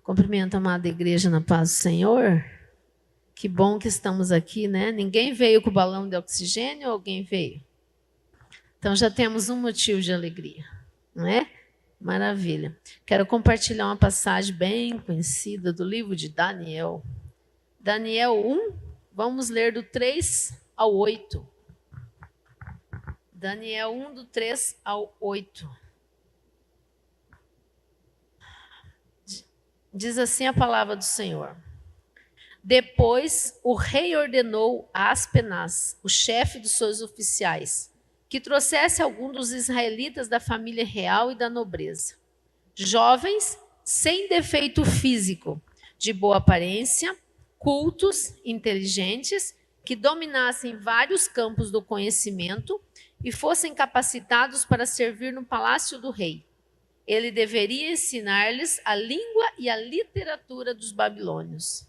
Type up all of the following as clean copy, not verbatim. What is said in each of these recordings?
Cumprimento a amada igreja na paz do Senhor. Que bom que estamos aqui, né? Ninguém veio com o balão de oxigênio ou alguém veio? Então já temos um motivo de alegria, não é? Maravilha. Quero compartilhar uma passagem bem conhecida do livro de Daniel. Daniel 1, vamos ler do 3 ao 8. Daniel 1, do 3 ao 8. Diz assim a palavra do Senhor. Depois o rei ordenou a Aspenaz, o chefe dos seus oficiais, que trouxesse algum dos israelitas da família real e da nobreza. Jovens, sem defeito físico, de boa aparência, cultos, inteligentes, que dominassem vários campos do conhecimento e fossem capacitados para servir no palácio do rei. Ele deveria ensinar-lhes a língua e a literatura dos babilônios.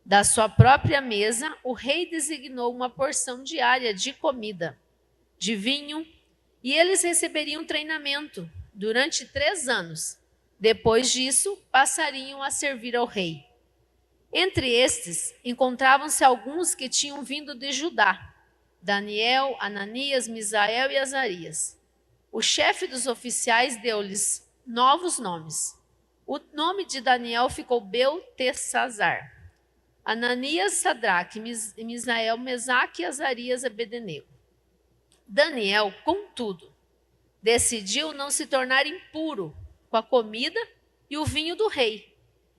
Da sua própria mesa, o rei designou uma porção diária de comida, de vinho, e eles receberiam treinamento durante 3 anos. Depois disso, passariam a servir ao rei. Entre estes, encontravam-se alguns que tinham vindo de Judá: Daniel, Ananias, Misael e Azarias. O chefe dos oficiais deu-lhes novos nomes. O nome de Daniel ficou Beltesazar. Ananias, Sadraque, Misael, Mesaque e Azarias, Abednego. Daniel, contudo, decidiu não se tornar impuro com a comida e o vinho do rei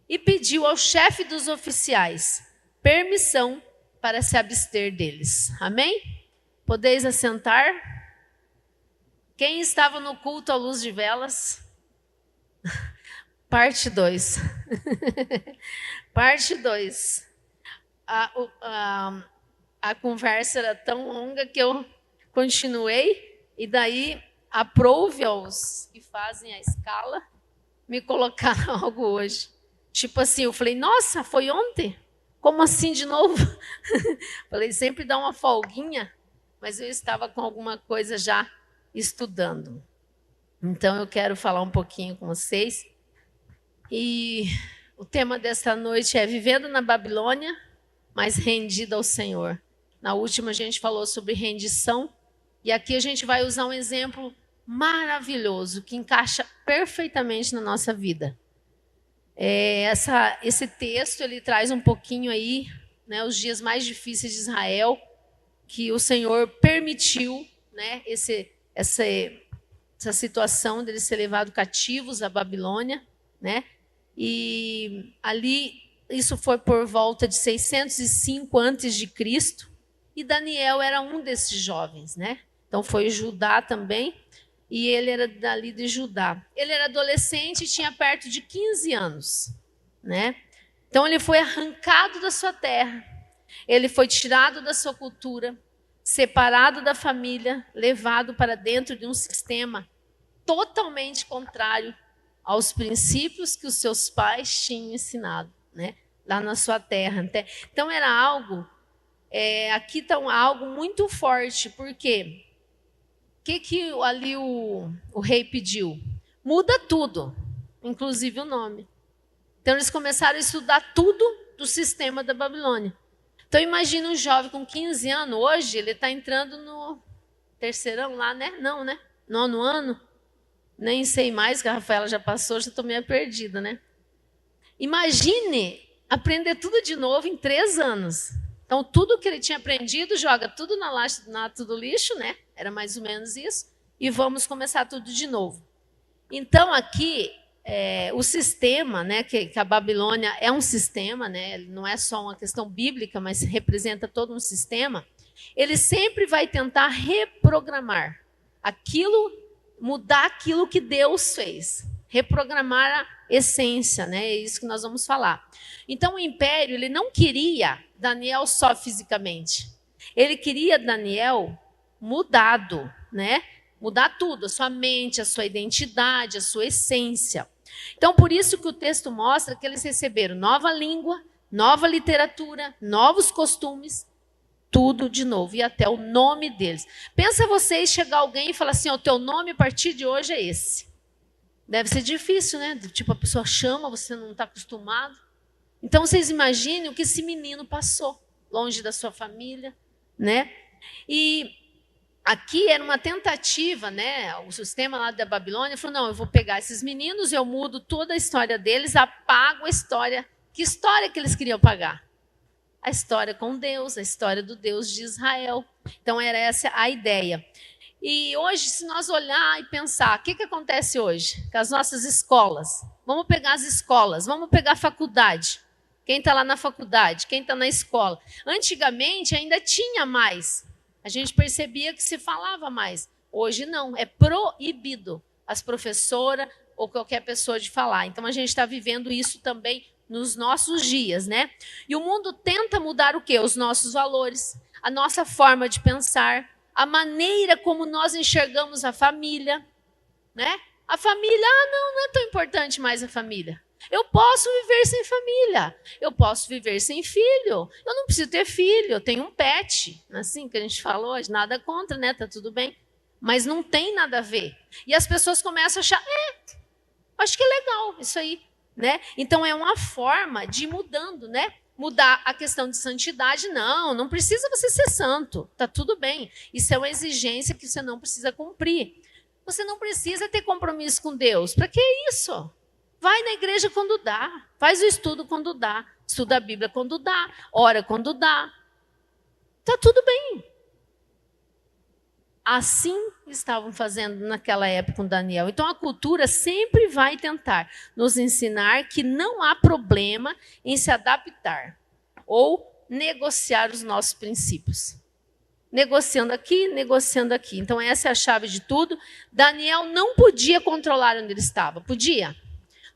e pediu ao chefe dos oficiais permissão para se abster deles. Amém? Podeis assentar? Quem estava no culto à luz de velas? Parte 2. Parte 2. A conversa era tão longa que eu continuei, e daí aprove aos que fazem a escala me colocar algo hoje. Tipo assim, eu falei, nossa, foi ontem? Como assim de novo? Falei, sempre dá uma folguinha, mas eu estava com alguma coisa já estudando. Então eu quero falar um pouquinho com vocês. E o tema desta noite é Vivendo na Babilônia, mas rendida ao Senhor. Na última a gente falou sobre rendição, e aqui a gente vai usar um exemplo maravilhoso que encaixa perfeitamente na nossa vida. Esse texto ele traz um pouquinho aí, né, os dias mais difíceis de Israel, que o Senhor permitiu, né, essa situação deles ser levados cativos à Babilônia, né? E ali isso foi por volta de 605 a.C., e Daniel era um desses jovens, né? Então foi Judá também, e ele era dali de Judá. Ele era adolescente e tinha perto de 15 anos, né? Então ele foi arrancado da sua terra, ele foi tirado da sua cultura, separado da família, levado para dentro de um sistema totalmente contrário aos princípios que os seus pais tinham ensinado, né, lá na sua terra. Então era algo, aqui está algo muito forte, porque o que ali o rei pediu? Muda tudo, inclusive o nome. Então eles começaram a estudar tudo do sistema da Babilônia. Então imagina um jovem com 15 anos, hoje ele está entrando no terceirão lá, né? Não, né? 9º ano. Nem sei mais, que a Rafaela já passou, já estou meio perdida, né? Imagine aprender tudo de novo em 3 anos. Então, tudo que ele tinha aprendido, joga tudo na lata do lixo, né? Era mais ou menos isso. E vamos começar tudo de novo. Então, aqui, o sistema, né? Que a Babilônia é um sistema, né? Não é só uma questão bíblica, mas representa todo um sistema. Ele sempre vai tentar reprogramar aquilo, mudar aquilo que Deus fez, reprogramar a essência, né? É isso que nós vamos falar. Então o império, ele não queria Daniel só fisicamente, ele queria Daniel mudado, né? Mudar tudo, a sua mente, a sua identidade, a sua essência. Então por isso que o texto mostra que eles receberam nova língua, nova literatura, novos costumes, tudo de novo, e até o nome deles. Pensa vocês chegar alguém e falar assim, o teu nome a partir de hoje é esse. Deve ser difícil, né? Tipo, a pessoa chama, você não está acostumado. Então, vocês imaginem o que esse menino passou, longe da sua família, né? E aqui era uma tentativa, né? O sistema lá da Babilônia falou, não, eu vou pegar esses meninos, eu mudo toda a história deles, apago a história. Que história que eles queriam apagar? A história com Deus, a história do Deus de Israel. Então, era essa a ideia. E hoje, se nós olhar e pensar, o que acontece hoje com as nossas escolas? Vamos pegar as escolas, vamos pegar a faculdade. Quem está lá na faculdade, quem está na escola. Antigamente ainda tinha mais. A gente percebia que se falava mais. Hoje não, é proibido as professoras ou qualquer pessoa de falar. Então a gente está vivendo isso também nos nossos dias, né? E o mundo tenta mudar o quê? Os nossos valores, a nossa forma de pensar, a maneira como nós enxergamos a família, né? A família, não é tão importante mais a família. Eu posso viver sem família, eu posso viver sem filho, eu não preciso ter filho, eu tenho um pet, assim que a gente falou hoje, nada contra, né? Tá tudo bem, mas não tem nada a ver. E as pessoas começam a achar, acho que é legal isso aí, né? Então é uma forma de ir mudando, né? Mudar a questão de santidade, não precisa você ser santo, tá tudo bem. Isso é uma exigência que você não precisa cumprir. Você não precisa ter compromisso com Deus. Para que isso? Vai na igreja quando dá, faz o estudo quando dá, estuda a Bíblia quando dá, ora quando dá. Tá tudo bem. Assim estavam fazendo naquela época com Daniel. Então a cultura sempre vai tentar nos ensinar que não há problema em se adaptar ou negociar os nossos princípios. Negociando aqui. Então essa é a chave de tudo. Daniel não podia controlar onde ele estava. Podia?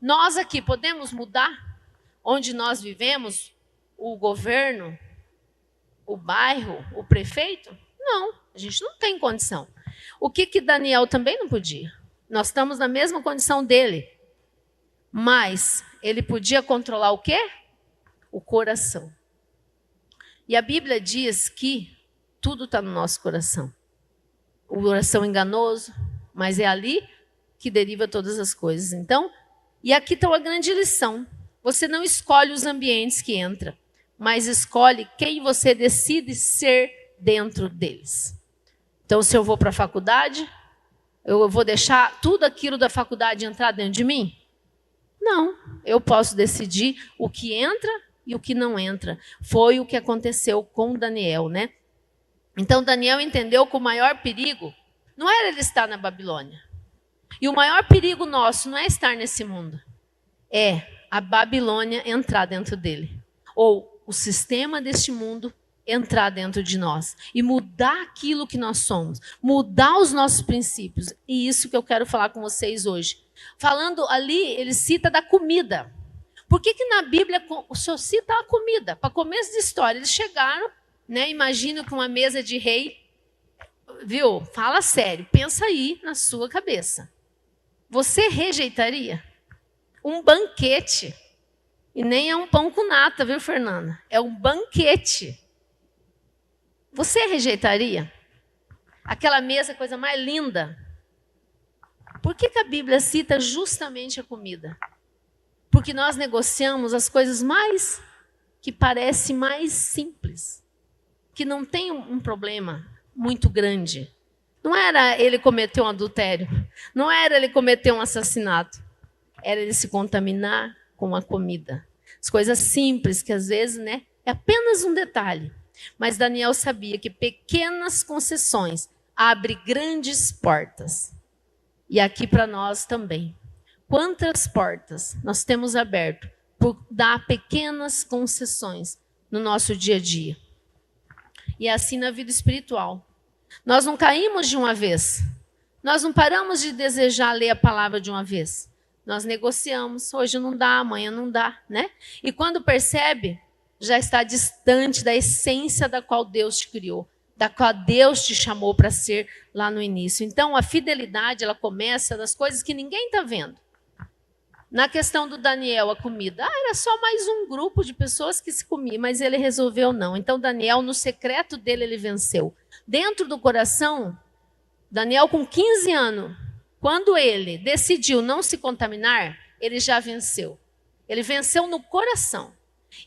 Nós aqui podemos mudar onde nós vivemos, o governo, o bairro, o prefeito? Não, a gente não tem condição. O que Daniel também não podia? Nós estamos na mesma condição dele. Mas ele podia controlar o quê? O coração. E a Bíblia diz que tudo está no nosso coração. O coração enganoso, mas é ali que deriva todas as coisas. Então, e aqui está uma grande lição. Você não escolhe os ambientes que entra, mas escolhe quem você decide ser dentro deles. Então, se eu vou para a faculdade, eu vou deixar tudo aquilo da faculdade entrar dentro de mim? Não, eu posso decidir o que entra e o que não entra. Foi o que aconteceu com Daniel, né? Então, Daniel entendeu que o maior perigo não era ele estar na Babilônia. E o maior perigo nosso não é estar nesse mundo. É a Babilônia entrar dentro dele. Ou o sistema deste mundo entrar dentro de nós. E mudar aquilo que nós somos. Mudar os nossos princípios. E isso que eu quero falar com vocês hoje. Falando ali, ele cita da comida. Por que na Bíblia o senhor cita a comida? Para começo de história, eles chegaram, né? Imagino que uma mesa de rei, viu? Fala sério, pensa aí na sua cabeça. Você rejeitaria um banquete? E nem é um pão com nata, viu, Fernanda? É um banquete. Você rejeitaria? Aquela mesa, coisa mais linda. Por que a Bíblia cita justamente a comida? Porque nós negociamos as coisas mais que parecem mais simples, que não tem um problema muito grande. Não era ele cometer um adultério, não era ele cometer um assassinato, era ele se contaminar com a comida. As coisas simples que às vezes, né, é apenas um detalhe. Mas Daniel sabia que pequenas concessões abrem grandes portas. E aqui para nós também. Quantas portas nós temos aberto por dar pequenas concessões no nosso dia a dia? E assim na vida espiritual. Nós não caímos de uma vez. Nós não paramos de desejar ler a palavra de uma vez. Nós negociamos. Hoje não dá, amanhã não dá, né? E quando percebe, já está distante da essência da qual Deus te criou, da qual Deus te chamou para ser lá no início. Então, a fidelidade, ela começa das coisas que ninguém está vendo. Na questão do Daniel, a comida, era só mais um grupo de pessoas que se comia, mas ele resolveu não. Então, Daniel, no secreto dele, ele venceu. Dentro do coração, Daniel, com 15 anos, Quando ele decidiu não se contaminar, ele já venceu. Ele venceu no coração.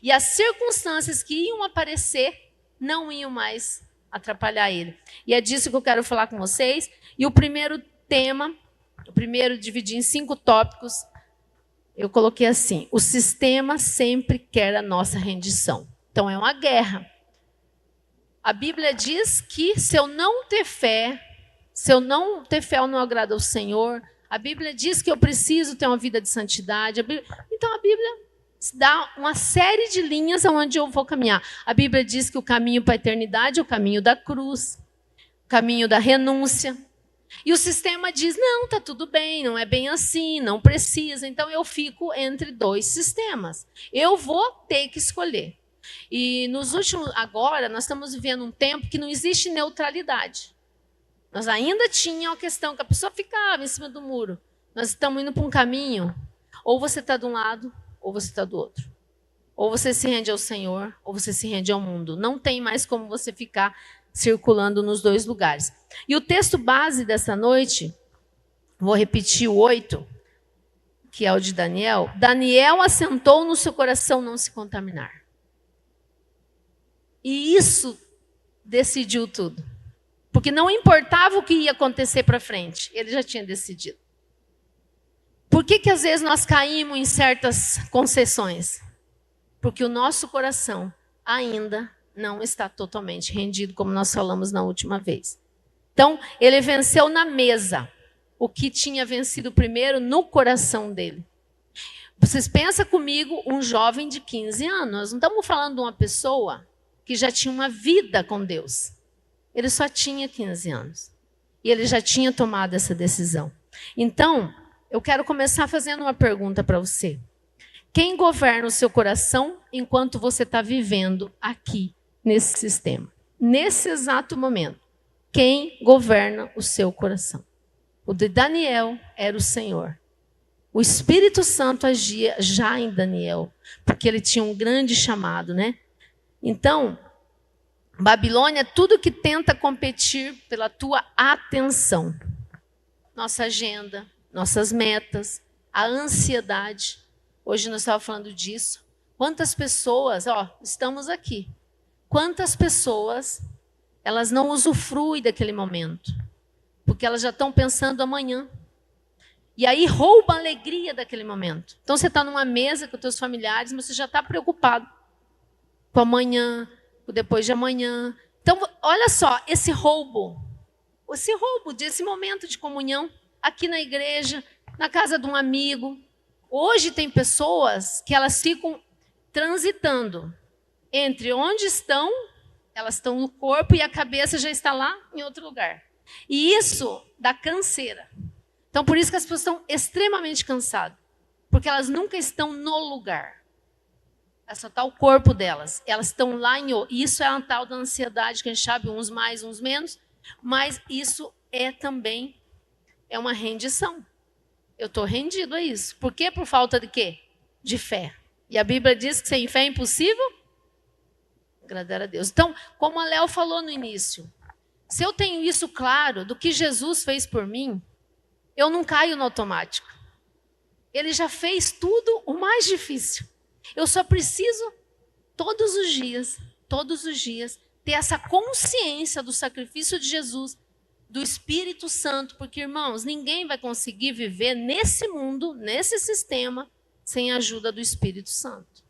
E as circunstâncias que iam aparecer não iam mais atrapalhar ele. E é disso que eu quero falar com vocês. E o primeiro tema, o primeiro dividi em 5 tópicos, eu coloquei assim: o sistema sempre quer a nossa rendição. Então é uma guerra. A Bíblia diz que se eu não ter fé, eu não agrado ao Senhor. A Bíblia diz que eu preciso ter uma vida de santidade. Então a Bíblia dá uma série de linhas aonde eu vou caminhar. A Bíblia diz que o caminho para a eternidade é o caminho da cruz, o caminho da renúncia. E o sistema diz, não, está tudo bem, não é bem assim, não precisa. Então eu fico entre 2 sistemas. Eu vou ter que escolher. E agora, nós estamos vivendo um tempo que não existe neutralidade. Nós ainda tínhamos a questão que a pessoa ficava em cima do muro. Nós estamos indo para um caminho, ou você está de um lado, ou você está do outro. Ou você se rende ao Senhor, ou você se rende ao mundo. Não tem mais como você ficar circulando nos 2 lugares. E o texto base dessa noite, vou repetir o 8, que é o de Daniel. Daniel assentou no seu coração não se contaminar. E isso decidiu tudo. Porque não importava o que ia acontecer para frente, ele já tinha decidido. Por que às vezes nós caímos em certas concessões? Porque o nosso coração ainda não está totalmente rendido, como nós falamos na última vez. Então, ele venceu na mesa o que tinha vencido primeiro no coração dele. Vocês pensam comigo, um jovem de 15 anos. Nós não estamos falando de uma pessoa que já tinha uma vida com Deus. Ele só tinha 15 anos. E ele já tinha tomado essa decisão. Então, eu quero começar fazendo uma pergunta para você. Quem governa o seu coração enquanto você está vivendo aqui, nesse sistema? Nesse exato momento. Quem governa o seu coração? O de Daniel era o Senhor. O Espírito Santo agia já em Daniel, porque ele tinha um grande chamado, né? Então, Babilônia é tudo que tenta competir pela tua atenção. Nossa agenda, nossas metas, a ansiedade. Hoje nós estávamos falando disso. Quantas pessoas, estamos aqui. Quantas pessoas, elas não usufruem daquele momento, porque elas já estão pensando amanhã. E aí rouba a alegria daquele momento. Então você está numa mesa com os teus familiares, mas você já está preocupado com amanhã, com depois de amanhã. Então, olha só, esse roubo desse momento de comunhão, aqui na igreja, na casa de um amigo. Hoje tem pessoas que elas ficam transitando entre onde estão, elas estão no corpo e a cabeça já está lá em outro lugar. E isso dá canseira. Então, por isso que as pessoas estão extremamente cansadas. Porque elas nunca estão no lugar. É só está o corpo delas. Elas estão lá em outro. Isso é uma tal da ansiedade, que a gente sabe, uns mais, uns menos. Mas isso é também uma rendição. Eu estou rendido a isso. Por quê? Por falta de quê? De fé. E a Bíblia diz que sem fé é impossível agradar a Deus. Então, como a Léo falou no início, se eu tenho isso claro do que Jesus fez por mim, eu não caio no automático. Ele já fez tudo o mais difícil. Eu só preciso, todos os dias, ter essa consciência do sacrifício de Jesus, do Espírito Santo, porque, irmãos, ninguém vai conseguir viver nesse mundo, nesse sistema, sem a ajuda do Espírito Santo.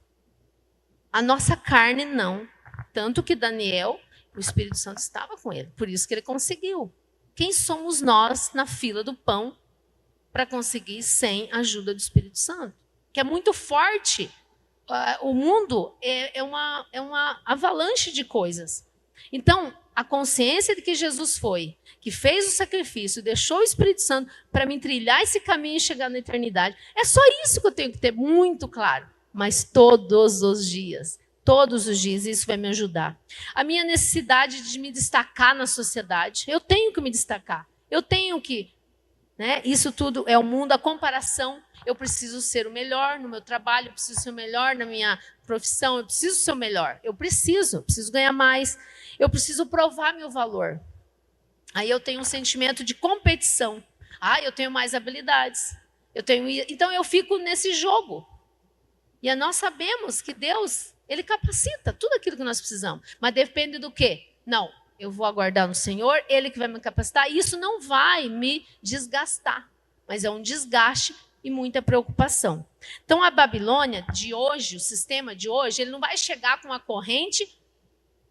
A nossa carne não. Tanto que Daniel, o Espírito Santo estava com ele, por isso que ele conseguiu. Quem somos nós na fila do pão para conseguir sem a ajuda do Espírito Santo? Que é muito forte. O mundo é uma avalanche de coisas. Então, a consciência de que Jesus foi, que fez o sacrifício, deixou o Espírito Santo para me trilhar esse caminho e chegar na eternidade, é só isso que eu tenho que ter muito claro. Mas todos os dias, isso vai me ajudar. A minha necessidade de me destacar na sociedade, eu tenho que me destacar. Eu tenho que, isso tudo é o mundo, a comparação. Eu preciso ser o melhor no meu trabalho, eu preciso ser o melhor na minha profissão, eu preciso ser o melhor. Eu preciso ganhar mais, eu preciso provar meu valor. Aí eu tenho um sentimento de competição. Ah, eu tenho mais habilidades. Então eu fico nesse jogo. E nós sabemos que Deus, Ele capacita tudo aquilo que nós precisamos. Mas depende do quê? Não, eu vou aguardar no Senhor, Ele que vai me capacitar. E isso não vai me desgastar, mas é um desgaste e muita preocupação. Então a Babilônia de hoje, o sistema de hoje, ele não vai chegar com uma corrente,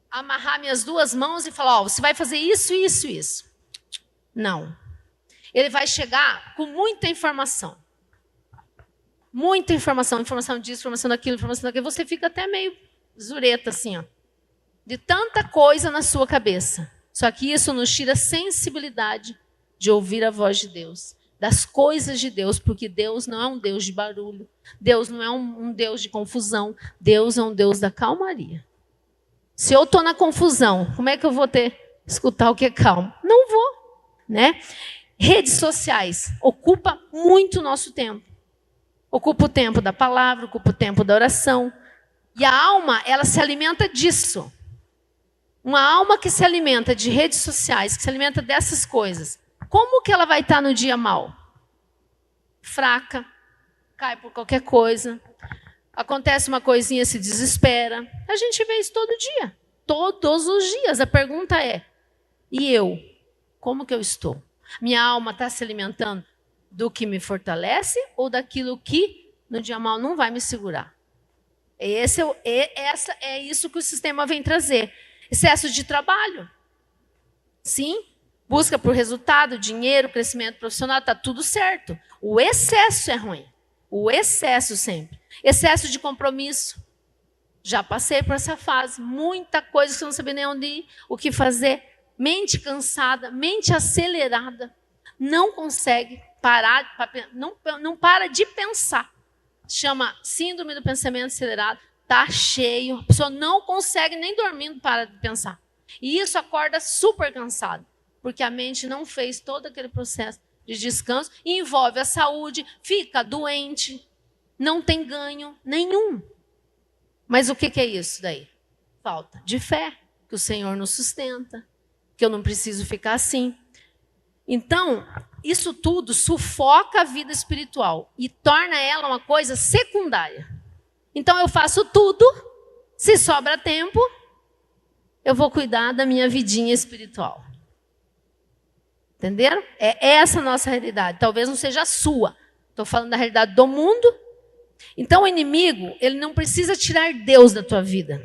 amarrar minhas duas mãos e falar, você vai fazer isso, isso, isso. Não. Ele vai chegar com muita informação. Muita informação. Informação disso, informação daquilo, informação daquilo. Você fica até meio zureta assim, ó. De tanta coisa na sua cabeça. Só que isso nos tira a sensibilidade de ouvir a voz de Deus. Das coisas de Deus. Porque Deus não é um Deus de barulho. Deus não é um Deus de confusão. Deus é um Deus da calmaria. Se eu estou na confusão, como é que eu vou escutar o que é calmo? Não vou, né? Redes sociais ocupa muito o nosso tempo. Ocupa o tempo da palavra, ocupa o tempo da oração. E a alma, ela se alimenta disso. Uma alma que se alimenta de redes sociais, que se alimenta dessas coisas, como que ela vai estar no dia mal? Fraca, cai por qualquer coisa. Acontece uma coisinha, se desespera. A gente vê isso todo dia. Todos os dias. A pergunta é, e eu? Como que eu estou? Minha alma está se alimentando do que me fortalece ou daquilo que no dia mal não vai me segurar? É isso que o sistema vem trazer. Excesso de trabalho. Sim, busca por resultado, dinheiro, crescimento profissional, está tudo certo. O excesso é ruim. O excesso sempre. Excesso de compromisso. Já passei por essa fase. Muita coisa que você não sabia nem onde ir, o que fazer. Mente cansada, mente acelerada. Não consegue parar, não para de pensar. Chama síndrome do pensamento acelerado. Está cheio. A pessoa não consegue nem dormindo para de pensar. E isso acorda super cansado. Porque a mente não fez todo aquele processo de descanso. E envolve a saúde, fica doente. Não tem ganho nenhum. Mas o que é isso daí? Falta de fé. Que o Senhor nos sustenta. Que eu não preciso ficar assim. Então, isso tudo sufoca a vida espiritual e torna ela uma coisa secundária. Então, eu faço tudo, se sobra tempo, eu vou cuidar da minha vidinha espiritual. Entenderam? É essa a nossa realidade. Talvez não seja a sua. Estou falando da realidade do mundo. Então, o inimigo, ele não precisa tirar Deus da tua vida.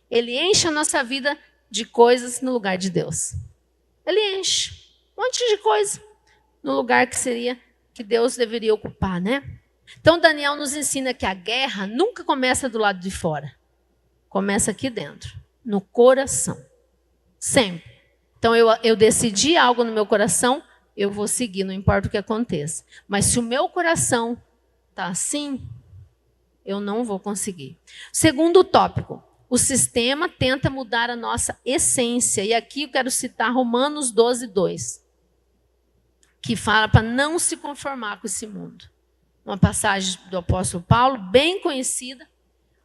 Ele enche a nossa vida de coisas no lugar de Deus. Ele enche um monte de coisa no lugar que Deus deveria ocupar, né? Então, Daniel nos ensina que a guerra nunca começa do lado de fora. Começa aqui dentro, no coração. Sempre. Então, eu decidi algo no meu coração, eu vou seguir, não importa o que aconteça. Mas se o meu coração está assim, eu não vou conseguir. Segundo tópico. O sistema tenta mudar a nossa essência. E aqui eu quero citar Romanos 12, 2. Que fala para não se conformar com esse mundo. Uma passagem do apóstolo Paulo, bem conhecida.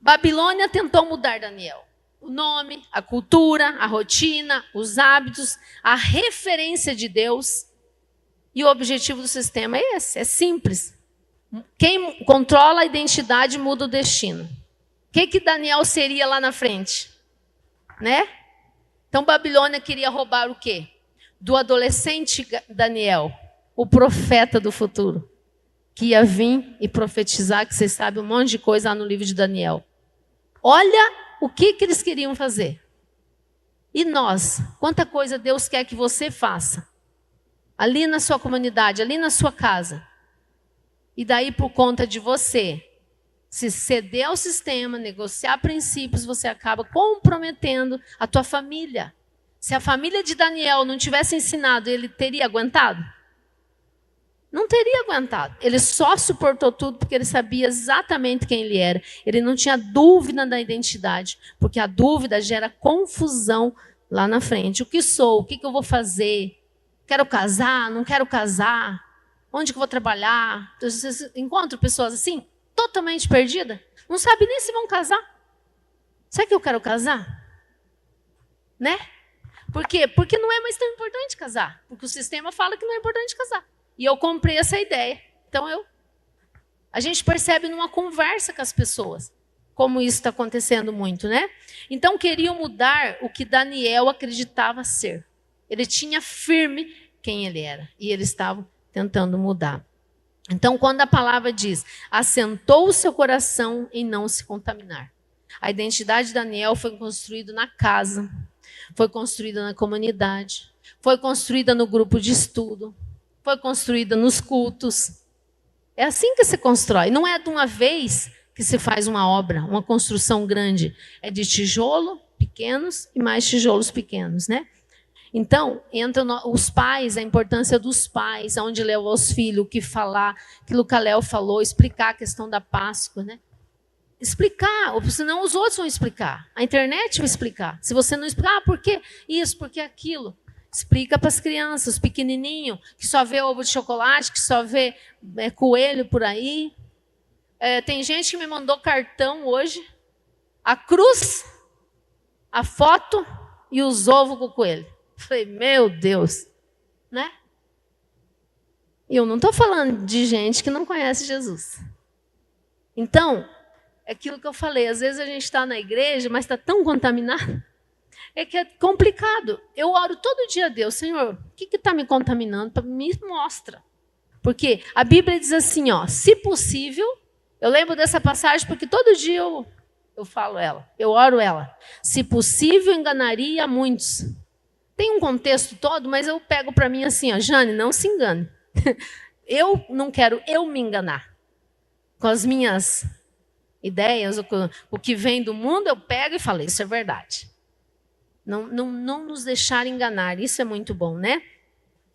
Babilônia tentou mudar Daniel. O nome, a cultura, a rotina, os hábitos, a referência de Deus. E o objetivo do sistema é esse, é simples. Quem controla a identidade muda o destino. O que Daniel seria lá na frente? Né? Então, Babilônia queria roubar o quê? Do adolescente Daniel, o profeta do futuro, que ia vir e profetizar, que vocês sabem um monte de coisa lá no livro de Daniel. Olha o que eles queriam fazer. E nós? Quanta coisa Deus quer que você faça. Ali na sua comunidade, ali na sua casa. E daí, por conta de você, se ceder ao sistema, negociar princípios, você acaba comprometendo a tua família. Se a família de Daniel não tivesse ensinado, ele teria aguentado? Não teria aguentado. Ele só suportou tudo porque ele sabia exatamente quem ele era. Ele não tinha dúvida da identidade, porque a dúvida gera confusão lá na frente. O que sou? O que eu vou fazer? Quero casar? Não quero casar? Onde que eu vou trabalhar? Vocês encontram pessoas assim? Totalmente perdida, não sabe nem se vão casar. Será que eu quero casar? Né? Por quê? Porque não é mais tão importante casar. Porque o sistema fala que não é importante casar. E eu comprei essa ideia. Então, a gente percebe numa conversa com as pessoas como isso está acontecendo muito, né? Então, queriam mudar o que Daniel acreditava ser. Ele tinha firme quem ele era. E eles estavam tentando mudar. Então, quando a palavra diz, assentou o seu coração em não se contaminar. A identidade de Daniel foi construída na casa, foi construída na comunidade, foi construída no grupo de estudo, foi construída nos cultos. É assim que se constrói. Não é de uma vez que se faz uma obra, uma construção grande. É de tijolo pequenos e mais tijolos pequenos, né? Então, entram os pais, a importância dos pais, aonde levar os filhos, o que falar, aquilo que a Léo falou, explicar a questão da Páscoa, né? Explicar, senão os outros vão explicar. A internet vai explicar. Se você não explicar, por que isso, por que aquilo? Explica para as crianças, os pequenininhos, que só vê ovo de chocolate, que só vê coelho por aí. Tem gente que me mandou cartão hoje, a cruz, a foto e os ovos com o coelho. Falei, meu Deus, né? E eu não estou falando de gente que não conhece Jesus. Então, é aquilo que eu falei, às vezes a gente está na igreja, mas está tão contaminado, é que é complicado. Eu oro todo dia a Deus, Senhor, o que está me contaminando? Me mostra. Porque a Bíblia diz assim, ó, se possível, eu lembro dessa passagem porque todo dia eu falo ela, eu oro ela. Se possível, enganaria muitos. Tem um contexto todo, mas eu pego para mim assim, ó, Jane, não se engane. Eu não quero me enganar. Com as minhas ideias, o que vem do mundo, eu pego e falo, isso é verdade. Não nos deixar enganar, isso é muito bom, né?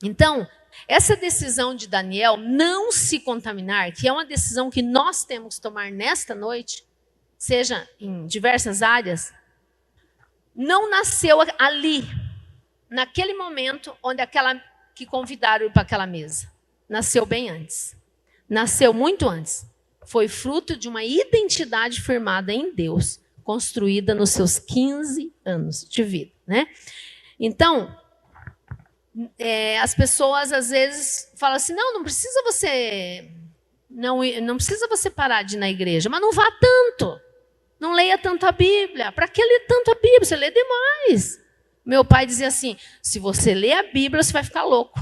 Então, essa decisão de Daniel não se contaminar, que é uma decisão que nós temos que tomar nesta noite, seja em diversas áreas, não nasceu ali, naquele momento onde aquela que convidaram para aquela mesa. Nasceu bem antes. Nasceu muito antes. Foi fruto de uma identidade firmada em Deus, construída nos seus 15 anos de vida, né? Então, as pessoas às vezes falam assim, não precisa você não precisa você parar de ir na igreja, mas não vá tanto. Não leia tanto a Bíblia. Para que ler tanto a Bíblia? Você lê demais. Meu pai dizia assim, se você ler a Bíblia, você vai ficar louco.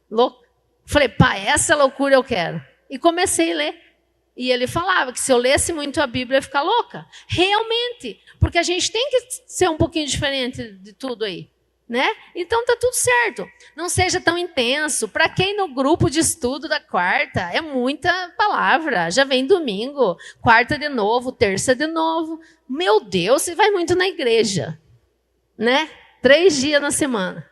Louco. Falei, pai, essa loucura eu quero. E comecei a ler. E ele falava que se eu lesse muito a Bíblia, eu ia ficar louca. Realmente. Porque a gente tem que ser um pouquinho diferente de tudo aí. Né? Então tá tudo certo. Não seja tão intenso. Para quem no grupo de estudo da quarta, é muita palavra. Já vem domingo, quarta de novo, terça de novo. Meu Deus, você vai muito na igreja. Né? 3 dias na semana.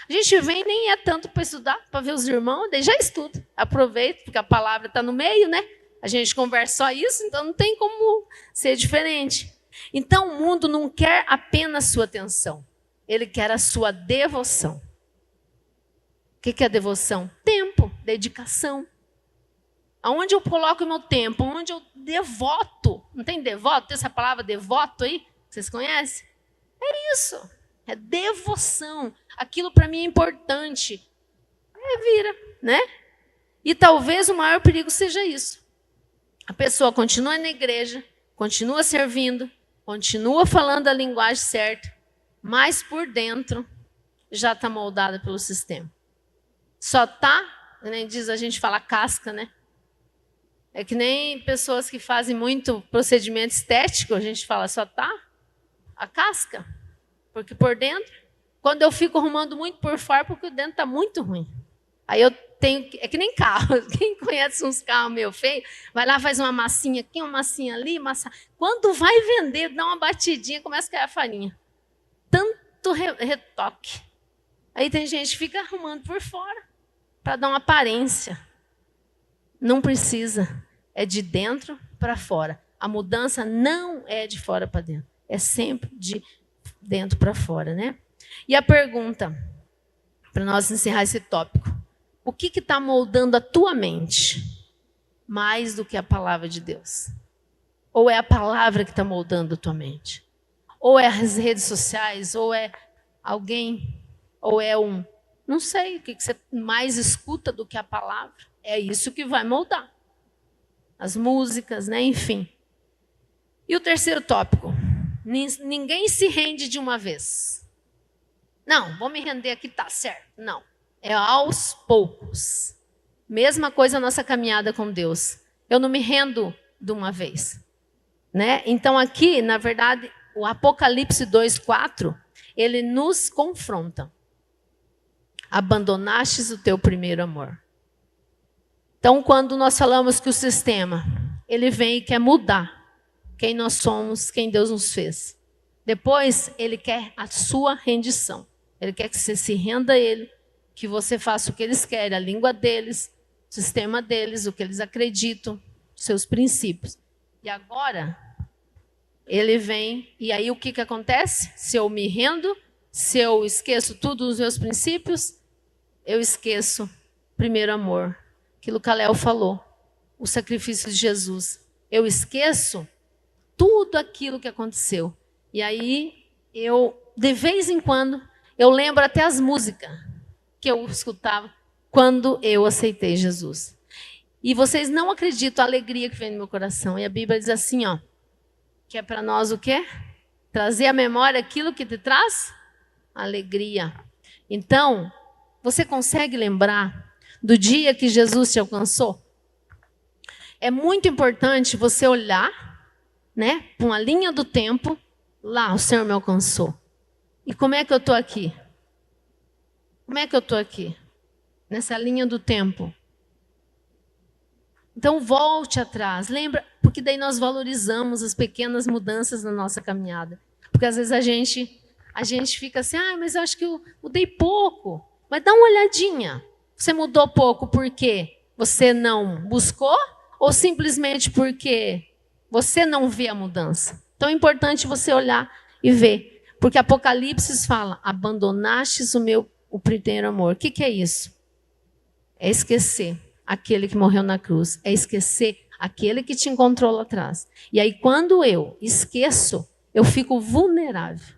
A gente vem nem é tanto para estudar, para ver os irmãos, daí já estuda. Aproveita, porque a palavra está no meio, né? A gente conversa só isso, então não tem como ser diferente. Então o mundo não quer apenas sua atenção. Ele quer a sua devoção. O que é devoção? Tempo, dedicação. Aonde eu coloco o meu tempo? Onde eu devoto? Não tem devoto? Tem essa palavra devoto aí? Vocês conhecem? É isso. É devoção. Aquilo para mim é importante. Vira, né? E talvez o maior perigo seja isso. A pessoa continua na igreja, continua servindo, continua falando a linguagem certa, mas por dentro já está moldada pelo sistema. Só está, nem diz a gente fala casca, né? É que nem pessoas que fazem muito procedimento estético, a gente fala só está a casca. Porque por dentro, quando eu fico arrumando muito por fora, porque o dentro está muito ruim. Aí eu tenho, é que nem carro. Quem conhece uns carros meio feios, vai lá, faz uma massinha aqui, uma massinha ali, massa. Quando vai vender, dá uma batidinha, começa a cair a farinha. Tanto retoque. Aí tem gente que fica arrumando por fora, para dar uma aparência. Não precisa. É de dentro para fora. A mudança não é de fora para dentro. É sempre de dentro para fora, né? E a pergunta, para nós encerrar esse tópico. O que está moldando a tua mente mais do que a palavra de Deus? Ou é a palavra que está moldando a tua mente? Ou é as redes sociais? Ou é alguém? Ou é Não sei o que você mais escuta do que a palavra. É isso que vai moldar. As músicas, né? Enfim. E o terceiro tópico. Ninguém se rende de uma vez. Não, vou me render aqui, tá certo. Não. É aos poucos. Mesma coisa a nossa caminhada com Deus. Eu não me rendo de uma vez. Né? Então aqui, na verdade, o Apocalipse 2:4, ele nos confronta. Abandonastes o teu primeiro amor. Então, quando nós falamos que o sistema, ele vem e quer mudar quem nós somos, quem Deus nos fez. Depois, ele quer a sua rendição. Ele quer que você se renda a ele, que você faça o que eles querem, a língua deles, o sistema deles, o que eles acreditam, seus princípios. E agora, ele vem, e aí o que acontece? Se eu me rendo, se eu esqueço tudo os meus princípios, eu esqueço primeiro amor. Aquilo que a Léo falou, o sacrifício de Jesus. Eu esqueço tudo aquilo que aconteceu. E aí, de vez em quando, eu lembro até as músicas que eu escutava quando eu aceitei Jesus. E vocês não acreditam a alegria que vem no meu coração. E a Bíblia diz assim, ó, que é para nós o quê? Trazer à memória aquilo que te traz alegria. Então, você consegue lembrar do dia que Jesus te alcançou? É muito importante você olhar, né, para uma linha do tempo, lá o Senhor me alcançou. E como é que eu estou aqui? Como é que eu estou aqui? Nessa linha do tempo. Então volte atrás, lembra, porque daí nós valorizamos as pequenas mudanças na nossa caminhada. Porque às vezes a gente fica assim, mas eu acho que eu mudei pouco. Mas dá uma olhadinha. Você mudou pouco porque você não buscou ou simplesmente porque você não vê a mudança? Então é importante você olhar e ver. Porque Apocalipse fala, abandonastes o primeiro amor. O que é isso? É esquecer aquele que morreu na cruz. É esquecer aquele que te encontrou lá atrás. E aí quando eu esqueço, eu fico vulnerável.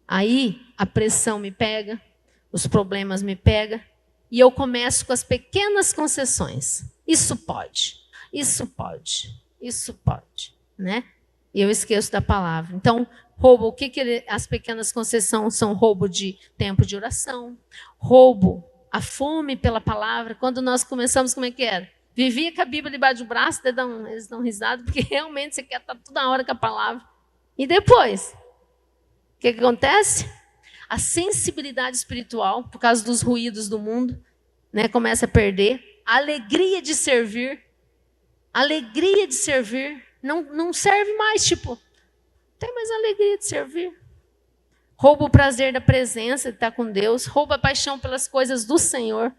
Aí a pressão me pega, os problemas me pegam, e eu começo com as pequenas concessões. Isso pode, isso pode, isso pode, né? E eu esqueço da palavra. Então, roubo, as pequenas concessões são? Roubo de tempo de oração, roubo a fome pela palavra. Quando nós começamos, como é que era? Vivia com a Bíblia debaixo do braço, eles dão risada, porque realmente você quer estar toda hora com a palavra. E depois, o que acontece? A sensibilidade espiritual, por causa dos ruídos do mundo, né, começa a perder. A alegria de servir. Não serve mais, tipo, tem mais alegria de servir. Rouba o prazer da presença, de estar com Deus. Rouba a paixão pelas coisas do Senhor.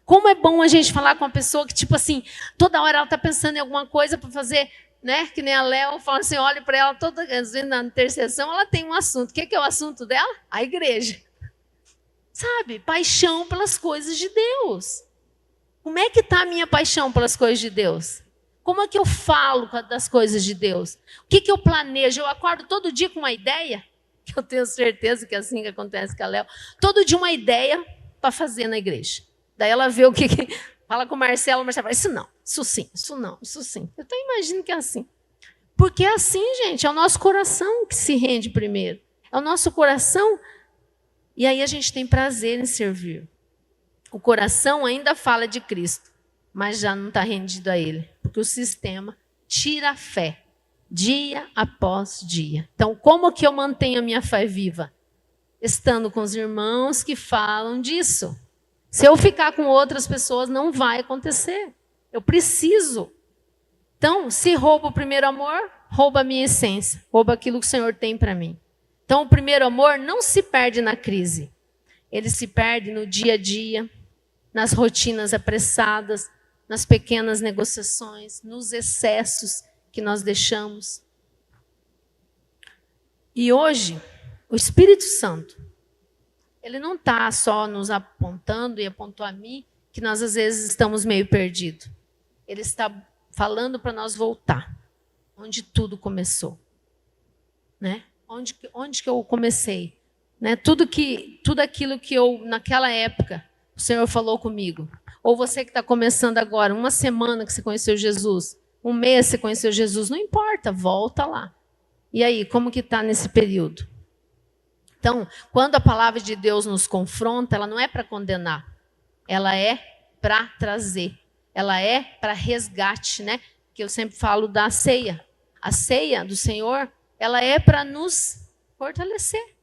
Como é bom a gente falar com uma pessoa que, tipo assim, toda hora ela está pensando em alguma coisa para fazer, né? Que nem a Léo fala assim, olha para ela, toda vez na intercessão, ela tem um assunto. O que é o assunto dela? A igreja. Sabe? Paixão pelas coisas de Deus. Como é que está a minha paixão pelas coisas de Deus? Como é que eu falo das coisas de Deus? O que eu planejo? Eu acordo todo dia com uma ideia, que eu tenho certeza que é assim que acontece com a Léo. Todo dia uma ideia para fazer na igreja. Daí ela vê o que... Fala com o Marcelo fala, isso não, isso sim, isso não, isso sim. Eu até imagino que é assim. Porque é assim, gente, é o nosso coração que se rende primeiro. É o nosso coração, e aí a gente tem prazer em servir. O coração ainda fala de Cristo, mas já não está rendido a Ele. Porque o sistema tira a fé, dia após dia. Então, como que eu mantenho a minha fé viva? Estando com os irmãos que falam disso. Se eu ficar com outras pessoas, não vai acontecer. Eu preciso. Então, se rouba o primeiro amor, rouba a minha essência. Rouba aquilo que o Senhor tem para mim. Então, o primeiro amor não se perde na crise. Ele se perde no dia a dia, nas rotinas apressadas, nas pequenas negociações, nos excessos que nós deixamos. E hoje, o Espírito Santo, ele não está só nos apontando e apontou a mim, que nós às vezes estamos meio perdidos. Ele está falando para nós voltar, onde tudo começou. Né? Onde que eu comecei? né? Tudo aquilo que eu, naquela época, o Senhor falou comigo. Ou você que está começando agora, uma semana que você conheceu Jesus, um mês que você conheceu Jesus, não importa, volta lá. E aí, como que está nesse período? Então, quando a palavra de Deus nos confronta, ela não é para condenar, ela é para trazer, ela é para resgate, né? Que eu sempre falo da ceia. A ceia do Senhor, ela é para nos fortalecer.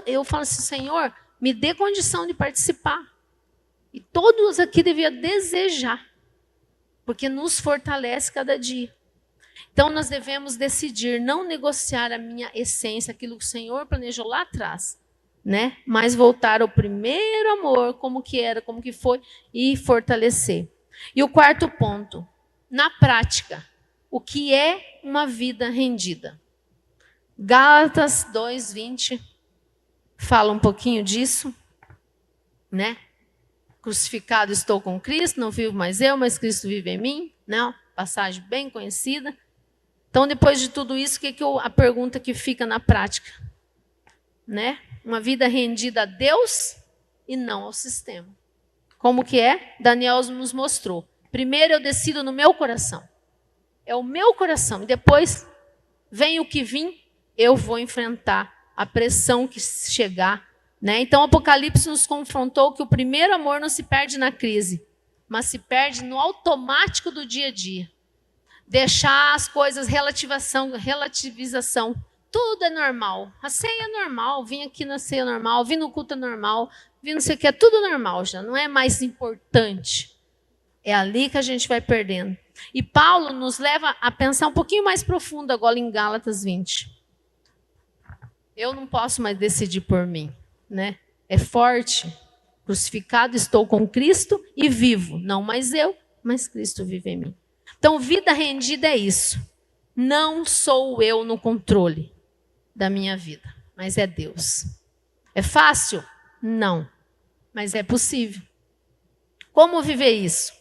Eu falo assim, Senhor, me dê condição de participar. E todos aqui deviam desejar, porque nos fortalece cada dia. Então, nós devemos decidir não negociar a minha essência, aquilo que o Senhor planejou lá atrás, né? Mas voltar ao primeiro amor, como que era, como que foi, e fortalecer. E o quarto ponto, na prática, o que é uma vida rendida? Gálatas 2:20 fala um pouquinho disso, né? Crucificado estou com Cristo, não vivo mais eu, mas Cristo vive em mim, né? Passagem bem conhecida. Então, depois de tudo isso, a pergunta que fica na prática? Né? Uma vida rendida a Deus e não ao sistema. Como que é? Daniel nos mostrou. Primeiro eu decido no meu coração. É o meu coração. E depois, vem o que vir, eu vou enfrentar a pressão que chegar. Né? Então, o Apocalipse nos confrontou que o primeiro amor não se perde na crise, mas se perde no automático do dia a dia. Deixar as coisas, relativização. Tudo é normal. A ceia é normal. Vim aqui na ceia normal. Vim no culto normal. Vim não sei o que. É tudo normal já. Não é mais importante. É ali que a gente vai perdendo. E Paulo nos leva a pensar um pouquinho mais profundo agora em Gálatas 20. Eu não posso mais decidir por mim. Né? É forte. Crucificado estou com Cristo e vivo. Não mais eu, mas Cristo vive em mim. Então, vida rendida é isso. Não sou eu no controle da minha vida, mas é Deus. É fácil? Não, mas é possível. Como viver isso?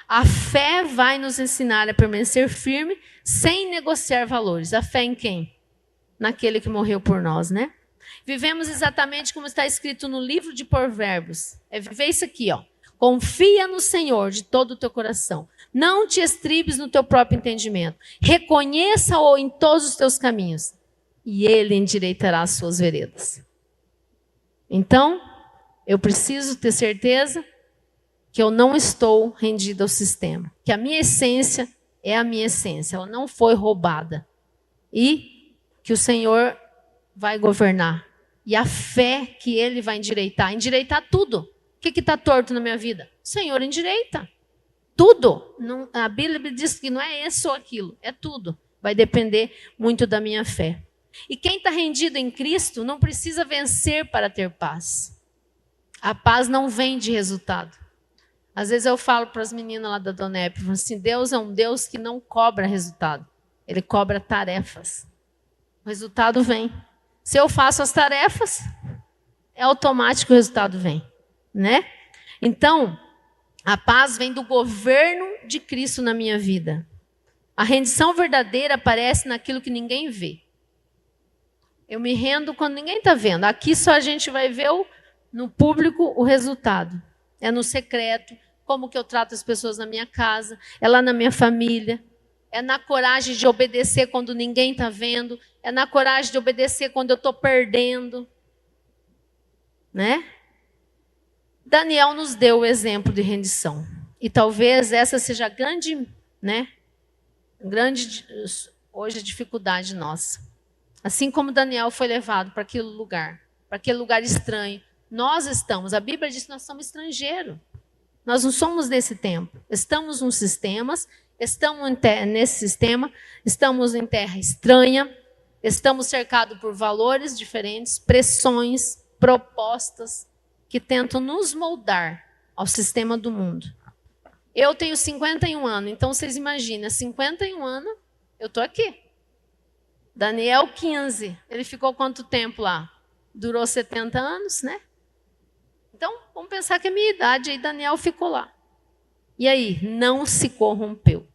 A fé vai nos ensinar a permanecer firme sem negociar valores. A fé em quem? Naquele que morreu por nós, né? Vivemos exatamente como está escrito no livro de Provérbios. É viver isso aqui, ó. Confia no Senhor de todo o teu coração. Não te estribes no teu próprio entendimento. Reconheça-o em todos os teus caminhos. E Ele endireitará as suas veredas. Então, eu preciso ter certeza que eu não estou rendida ao sistema. Que a minha essência é a minha essência. Ela não foi roubada. E que o Senhor vai governar. E a fé que Ele vai endireitar. Endireitar tudo. O que está torto na minha vida? O Senhor endireita. Tudo. Não, a Bíblia diz que não é isso ou aquilo. É tudo. Vai depender muito da minha fé. E quem está rendido em Cristo não precisa vencer para ter paz. A paz não vem de resultado. Às vezes eu falo para as meninas lá da Donep, assim, Deus é um Deus que não cobra resultado. Ele cobra tarefas. O resultado vem. Se eu faço as tarefas, é automático o resultado vem. Né? Então, a paz vem do governo de Cristo na minha vida. A rendição verdadeira aparece naquilo que ninguém vê. Eu me rendo quando ninguém está vendo. Aqui só a gente vai ver no público o resultado. É no secreto, como que eu trato as pessoas na minha casa, é lá na minha família. É na coragem de obedecer quando ninguém está vendo. É na coragem de obedecer quando eu estou perdendo. Né? Daniel nos deu o exemplo de rendição. E talvez essa seja a grande, né? Grande hoje a dificuldade nossa. Assim como Daniel foi levado para aquele lugar estranho. Nós estamos, a Bíblia diz que nós somos estrangeiros. Nós não somos desse tempo. Estamos nos sistemas, estamos nesse sistema, estamos em terra estranha, estamos cercados por valores diferentes, pressões, propostas, que tentam nos moldar ao sistema do mundo. Eu tenho 51 anos, então vocês imaginam, 51 anos, eu estou aqui. Daniel, 15. Ele ficou quanto tempo lá? Durou 70 anos, né? Então, vamos pensar que é a minha idade, aí Daniel ficou lá. E aí, não se corrompeu.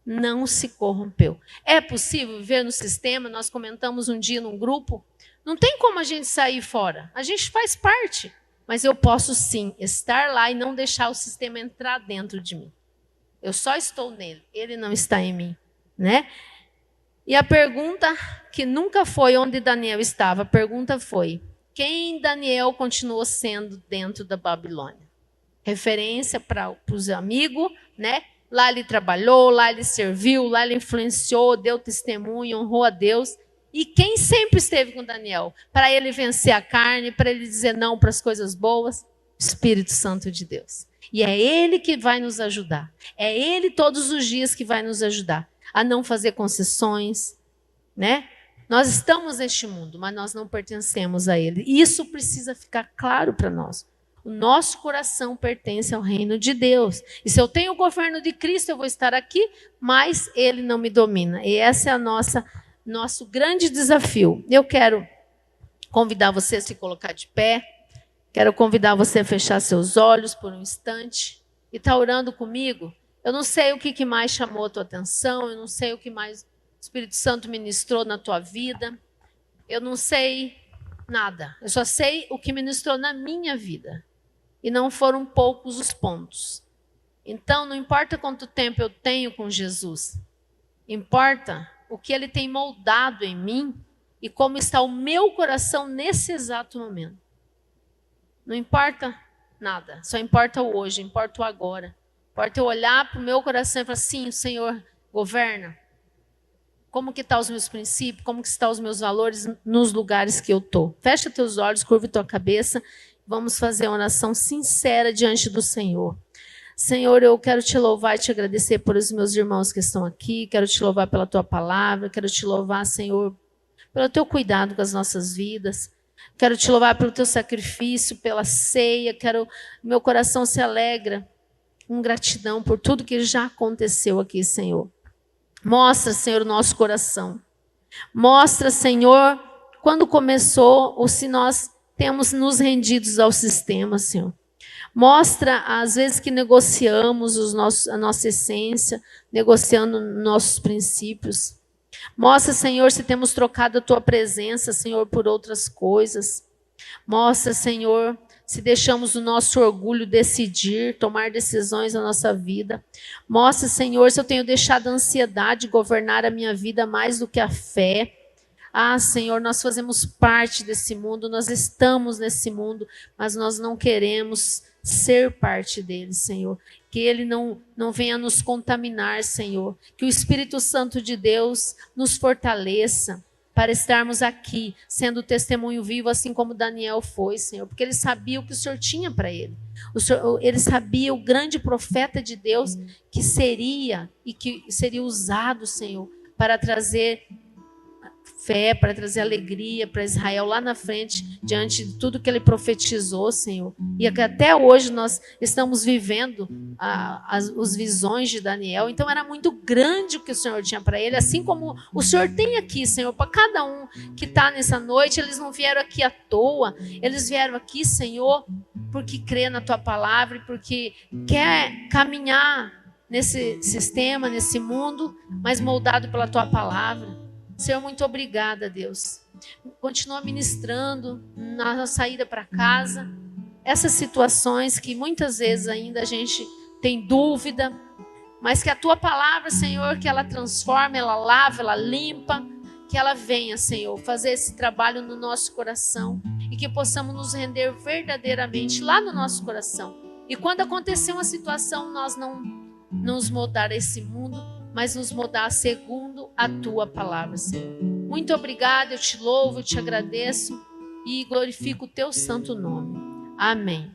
Não se corrompeu. É possível viver no sistema? Nós comentamos um dia num grupo, Não tem como a gente sair fora. A gente faz parte. Mas eu posso sim estar lá e não deixar o sistema entrar dentro de mim. Eu só estou nele. Ele não está em mim, né? E a pergunta que nunca foi onde Daniel estava, a pergunta foi: quem Daniel continuou sendo dentro da Babilônia? Referência para os amigos, né? Lá ele trabalhou, lá ele serviu, lá ele influenciou, deu testemunho, honrou a Deus. E quem sempre esteve com Daniel? Para ele vencer a carne, para ele dizer não para as coisas boas? O Espírito Santo de Deus. E é Ele que vai nos ajudar. É Ele todos os dias que vai nos ajudar a não fazer concessões, né? Nós estamos neste mundo, mas nós não pertencemos a ele. Isso precisa ficar claro para nós. O nosso coração pertence ao reino de Deus. E se eu tenho o governo de Cristo, eu vou estar aqui, mas ele não me domina. E esse é nosso grande desafio. Eu quero convidar você a se colocar de pé. Quero convidar você a fechar seus olhos por um instante e estar orando comigo. Eu não sei o que mais chamou a tua atenção, eu não sei o que mais o Espírito Santo ministrou na tua vida. Eu não sei nada. Eu só sei o que ministrou na minha vida. E não foram poucos os pontos. Então, não importa quanto tempo eu tenho com Jesus. Importa o que ele tem moldado em mim e como está o meu coração nesse exato momento. Não importa nada. Só importa o hoje, importa o agora. Importa eu olhar para o meu coração e falar: sim, o Senhor governa. Como que estão os meus princípios, como que estão os meus valores nos lugares que eu estou. Fecha teus olhos, curva tua cabeça. Vamos fazer uma oração sincera diante do Senhor. Senhor, eu quero te louvar e te agradecer por os meus irmãos que estão aqui. Quero te louvar pela tua palavra. Quero te louvar, Senhor, pelo teu cuidado com as nossas vidas. Quero te louvar pelo teu sacrifício, pela ceia. Meu coração se alegra com gratidão por tudo que já aconteceu aqui, Senhor. Mostra, Senhor, o nosso coração. Mostra, Senhor, quando começou ou se nós temos nos rendidos ao sistema, Senhor. Mostra, às vezes, que negociamos a nossa essência, negociando nossos princípios. Mostra, Senhor, se temos trocado a tua presença, Senhor, por outras coisas. Mostra, Senhor, se deixamos o nosso orgulho decidir, tomar decisões na nossa vida. Mostra, Senhor, se eu tenho deixado a ansiedade governar a minha vida mais do que a fé. Ah, Senhor, nós fazemos parte desse mundo, nós estamos nesse mundo, mas nós não queremos ser parte dele, Senhor. Que ele não venha nos contaminar, Senhor. Que o Espírito Santo de Deus nos fortaleça para estarmos aqui, sendo testemunho vivo, assim como Daniel foi, Senhor. Porque ele sabia o que o Senhor tinha para ele. Ele sabia o grande profeta de Deus que seria usado, Senhor, para trazer fé, para trazer alegria para Israel lá na frente, diante de tudo que ele profetizou, Senhor. E até hoje nós estamos vivendo as visões de Daniel. Então era muito grande o que o Senhor tinha para ele, assim como o Senhor tem aqui, Senhor, para cada um que está nessa noite. Eles não vieram aqui à toa, eles vieram aqui, Senhor, porque crê na tua palavra e porque quer caminhar nesse sistema, nesse mundo, mas moldado pela tua palavra. Senhor, muito obrigada, Deus. Continua ministrando na saída para casa. Essas situações que muitas vezes ainda a gente tem dúvida, mas que a tua palavra, Senhor, que ela transforma, ela lava, ela limpa, que ela venha, Senhor, fazer esse trabalho no nosso coração e que possamos nos render verdadeiramente lá no nosso coração. E quando acontecer uma situação, nós não nos moldar a esse mundo, mas nos moldar segundo a tua palavra, Senhor. Muito obrigada, eu te louvo, eu te agradeço e glorifico o teu santo nome. Amém.